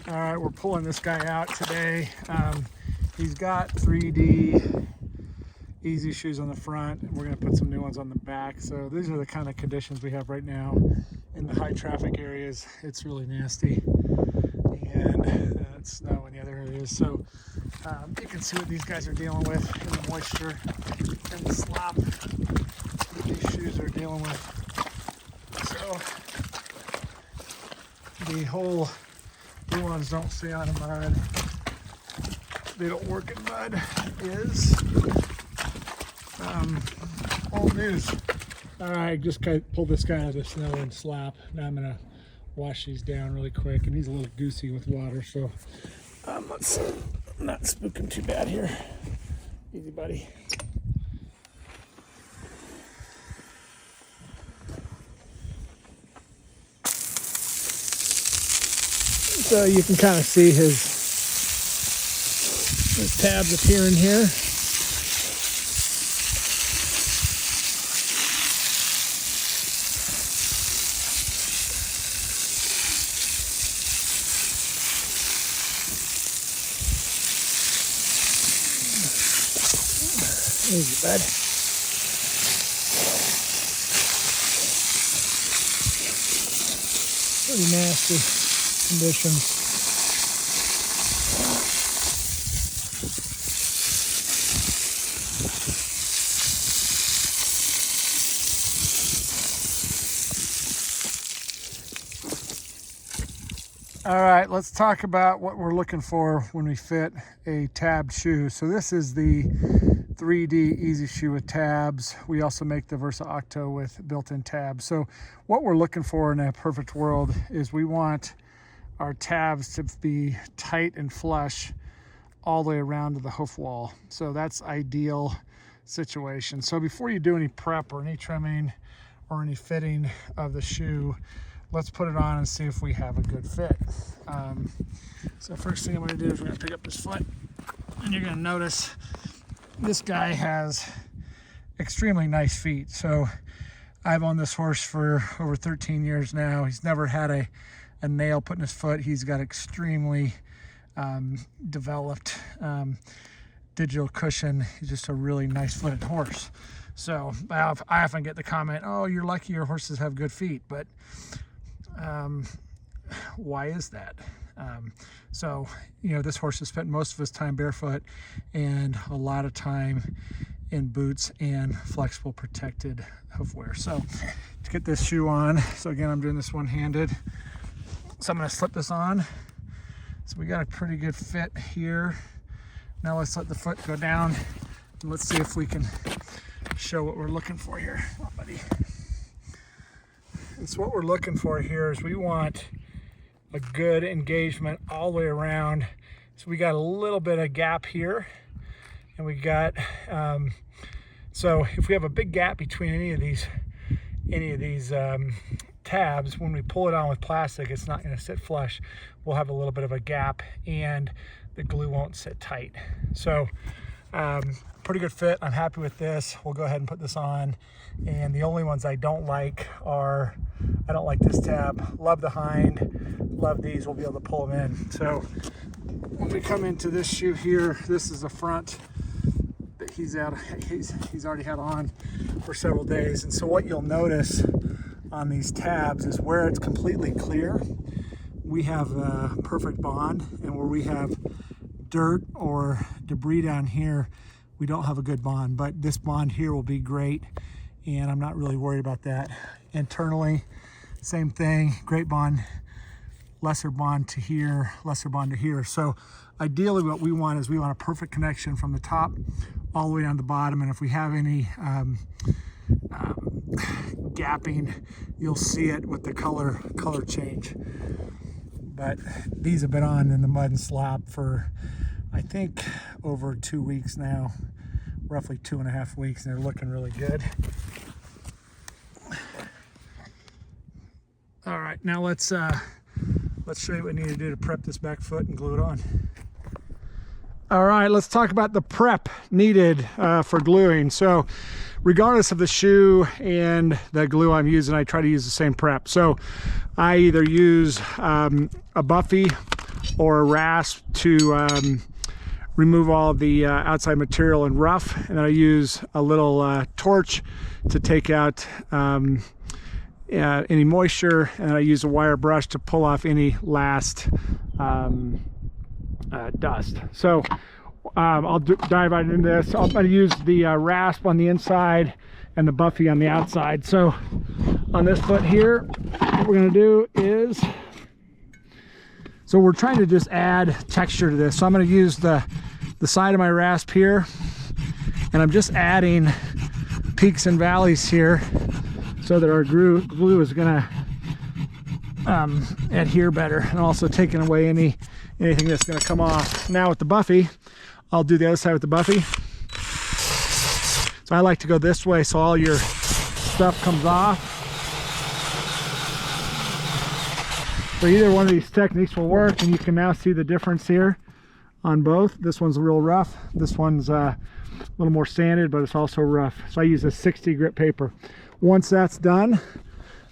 All right, we're pulling this guy out today. He's got 3D Easy shoes on the front, and we're going to put some new ones on the back. So these are the kind of conditions we have right now in the high traffic areas. It's really nasty, and it's snow in the other areas. So you can see what these guys are dealing with in the moisture and the slop that these shoes are dealing with. So the whole new ones don't stay on in mud, they don't work in mud is old news. All right, just pulled this guy out of the snow and slop. Now I'm gonna wash these down really quick, and he's a little goosey with water, so let's not spook him too bad here. Easy, buddy. So you can kind of see his tabs appearing here. Easy, bud. Pretty nasty conditions. All right, let's talk about what we're looking for when we fit a tabbed shoe. So this is the 3D EasyShoe with tabs. We also make the Versa Octo with built-in tabs. So what we're looking for in a perfect world is we want our tabs to be tight and flush all the way around to the hoof wall. So that's ideal situation. So before you do any prep or any trimming or any fitting of the shoe, let's put it on and see if we have a good fit. So first thing I'm going to do is we're going to pick up this foot, and you're going to notice this guy has extremely nice feet. So I've owned this horse for over 13 years now. He's never had a nail put in his foot. He's got extremely developed digital cushion. He's just a really nice footed horse. So I often get the comment, oh, you're lucky your horses have good feet, but why is that? So, you know, this horse has spent most of his time barefoot and a lot of time in boots and flexible protected hoof wear. So to get this shoe on, so again, I'm doing this one-handed. So I'm going to slip this on. So we got a pretty good fit here. Now let's let the foot go down, and let's see if we can show what we're looking for here. Come on, buddy. And so what we're looking for here is we want a good engagement all the way around. So we got a little bit of gap here, and we got so if we have a big gap between any of these tabs, when we pull it on with plastic, it's not going to sit flush. We'll have a little bit of a gap, and the glue won't sit tight. So pretty good fit. I'm happy with this. We'll go ahead and put this on. And the only ones I don't like are, I don't like this tab. Love the hind. Love these. We'll be able to pull them in. So when we come into this shoe here, this is the front that he's already had on for several days. And so what you'll notice on these tabs is where it's completely clear, we have a perfect bond, and where we have dirt or debris down here, we don't have a good bond. But this bond here will be great, and I'm not really worried about that. Internally, same thing, great bond, lesser bond to here, lesser bond to here. So ideally what we want is we want a perfect connection from the top all the way down to the bottom. And if we have any gapping, you'll see it with the color change. But these have been on in the mud and slop for, I think, over 2 weeks now, roughly 2.5 weeks, and they're looking really good. All right, now let's show you what we need to do to prep this back foot and glue it on. All right, let's talk about the prep needed for gluing. So regardless of the shoe and the glue I'm using, I try to use the same prep. So I either use a Buffy or a rasp to remove all the outside material and rough, and then I use a little torch to take out any moisture, and I use a wire brush to pull off any last dust. So I'll dive right into this. I'm going to use the rasp on the inside and the buffy on the outside. So on this foot here, what we're going to do is, so we're trying to just add texture to this. So I'm going to use the side of my rasp here, and I'm just adding peaks and valleys here so that our glue is going to adhere better, and also taking away anything that's going to come off. Now with the buffy, I'll do the other side with the buffy. So I like to go this way so all your stuff comes off. So either one of these techniques will work, and you can now see the difference here on both. This one's real rough. This one's a little more sanded, but it's also rough. So I use a 60 grit paper. Once that's done,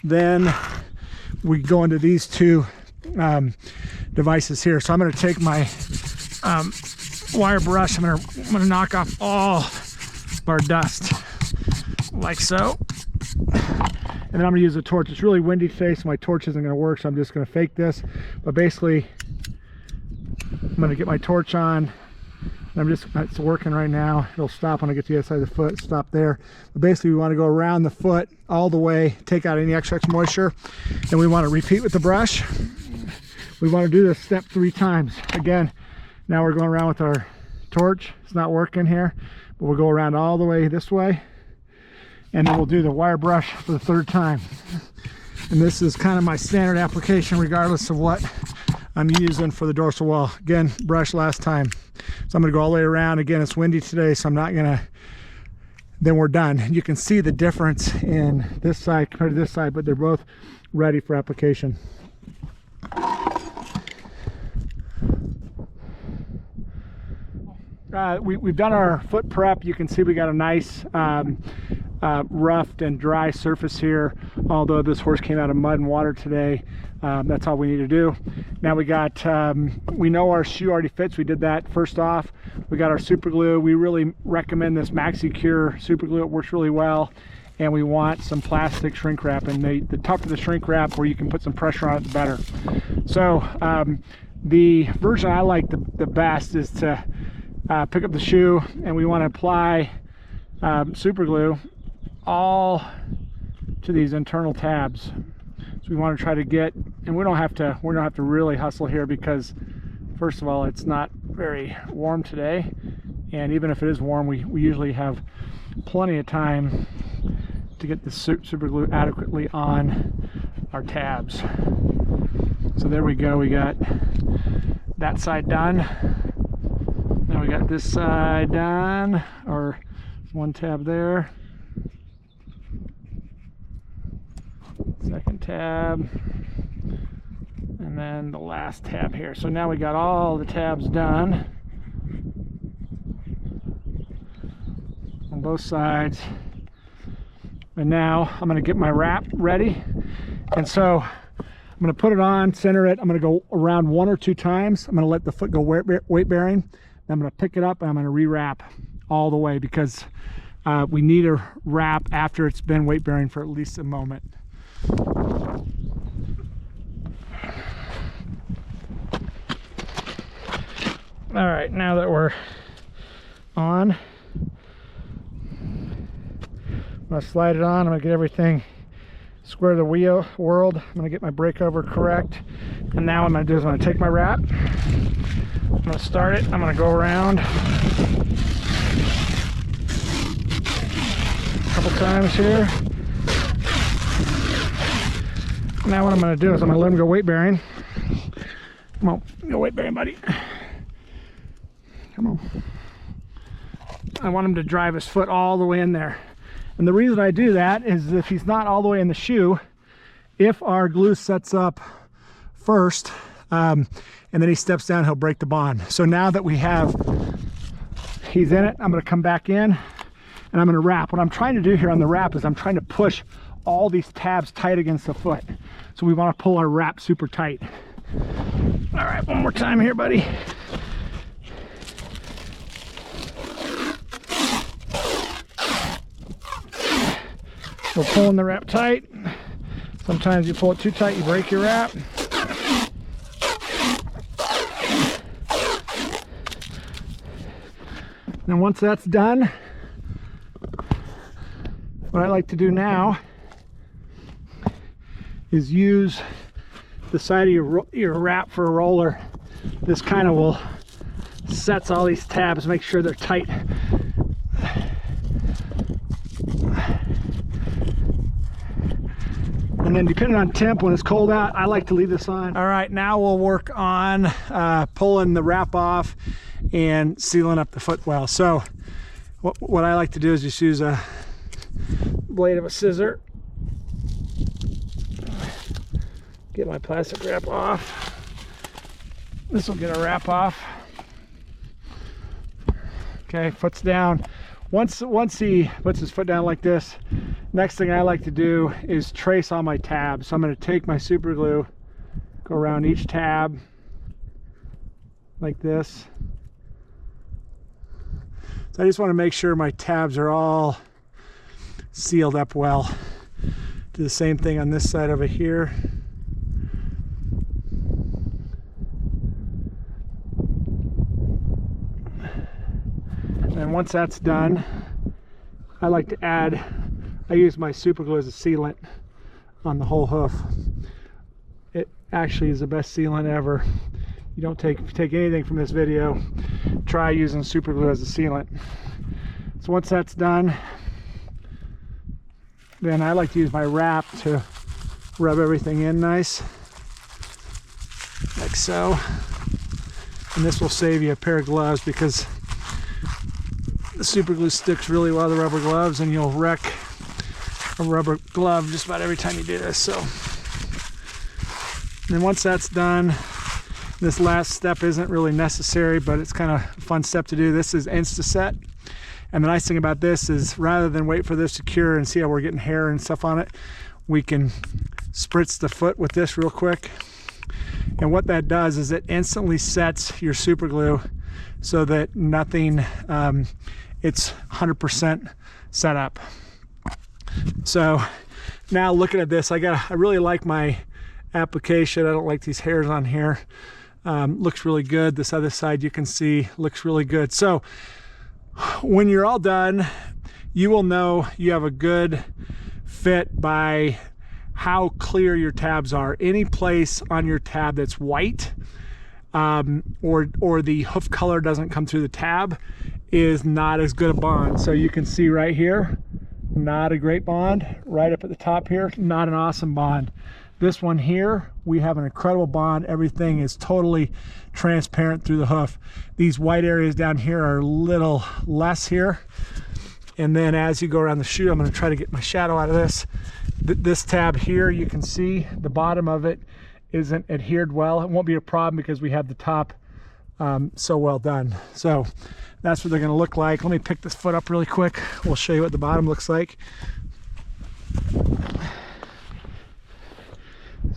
then we go into these two devices here. So I'm going to take my wire brush. I'm going to knock off all of our dust like so. And then I'm going to use a torch. It's really windy today, so my torch isn't going to work, so I'm just going to fake this. But basically, I'm going to get my torch on. It's working right now. It'll stop when I get to the other side of the foot, stop there. But basically, we want to go around the foot all the way, take out any extra moisture, and we want to repeat with the brush. We want to do this step 3 times. Again, now we're going around with our torch. It's not working here, but we'll go around all the way this way, and then we'll do the wire brush for the 3rd time. And this is kind of my standard application regardless of what I'm using for the dorsal wall. Again, brush last time. So I'm going to go all the way around. Again, it's windy today, so I'm not going to, then we're done. You can see the difference in this side compared to this side, but they're both ready for application. We've done our foot prep. You can see we got a nice roughed and dry surface here, although this horse came out of mud and water today. That's all we need to do. Now we got, we know our shoe already fits. We did that first off. We got our super glue. We really recommend this MaxiCure super glue. It works really well. And we want some plastic shrink wrap, and the tougher the shrink wrap, where you can put some pressure on it, the better. So the version I like the best is to pick up the shoe, and we want to apply super glue all to these internal tabs. So we want to try to get, and we don't have to really hustle here, because first of all, it's not very warm today, and even if it is warm, we usually have plenty of time to get the super glue adequately on our tabs. So there we go. We got that side done. Now we got this side done, or one tab there. Second tab, and then the last tab here. So now we got all the tabs done on both sides, and now I'm going to get my wrap ready. And so I'm going to put it on, center it. I'm going to go around 1 or 2 times. I'm going to let the foot go weight bearing. I'm going to pick it up, and I'm going to re-wrap all the way, because we need a wrap after it's been weight bearing for at least a moment. All right, now that we're on, I'm going to slide it on. I'm going to get everything square to the world. I'm going to get my breakover correct. And now what I'm going to do is I'm going to take my wrap. I'm going to start it. I'm going to go around a couple times here. Now what I'm going to do is I'm going to let him go weight bearing. Come on, go weight bearing, buddy. Come on. I want him to drive his foot all the way in there. And the reason I do that is if he's not all the way in the shoe, if our glue sets up first and then he steps down, he'll break the bond. So now that he's in it, I'm going to come back in and I'm going to wrap. What I'm trying to do here on the wrap is I'm trying to push all these tabs tight against the foot. So we want to pull our wrap super tight. All right, one more time here, buddy. So pulling the wrap tight. Sometimes you pull it too tight, you break your wrap. And once that's done, what I like to do now is use the side of your wrap for a roller. This kind of will sets all these tabs, make sure they're tight. And then depending on temp, when it's cold out, I like to leave this on. All right, now we'll work on pulling the wrap off and sealing up the footwell. So what I like to do is just use a blade of a scissor. Get my plastic wrap off. This will get a wrap off. Okay, foot's down. Once he puts his foot down like this, next thing I like to do is trace all my tabs. So I'm going to take my super glue, go around each tab like this. So I just want to make sure my tabs are all sealed up well. Do the same thing on this side over here. And once that's done, I like to add, I use my super glue as a sealant on the whole hoof. It actually is the best sealant ever. You don't take anything from this video, try using super glue as a sealant. So once that's done, then I like to use my wrap to rub everything in nice, like so. And this will save you a pair of gloves because the super glue sticks really well to rubber gloves, and you'll wreck a rubber glove just about every time you do this. So, and once that's done, this last step isn't really necessary, but it's kind of a fun step to do. This is Insta-Set. And the nice thing about this is rather than wait for this to cure and see how we're getting hair and stuff on it, we can spritz the foot with this real quick. And what that does is it instantly sets your super glue so that nothing, it's 100% set up. So now looking at this, I really like my application. I don't like these hairs on here. Looks really good. This other side you can see looks really good. So when you're all done, you will know you have a good fit by how clear your tabs are. Any place on your tab that's white, or the hoof color doesn't come through the tab, is not as good a bond. So you can see right here, not a great bond. Right up at the top here, not an awesome bond. This one here, we have an incredible bond. Everything is totally transparent through the hoof. These white areas down here are a little less here. And then as you go around the shoe, I'm going to try to get my shadow out of this. This tab here, you can see the bottom of it isn't adhered well. It won't be a problem because we have the top so well done. So that's what they're going to look like. Let me pick this foot up really quick. We'll show you what the bottom looks like.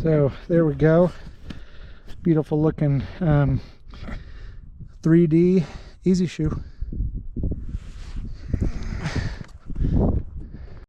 So there we go. Beautiful looking 3D EasyShoe.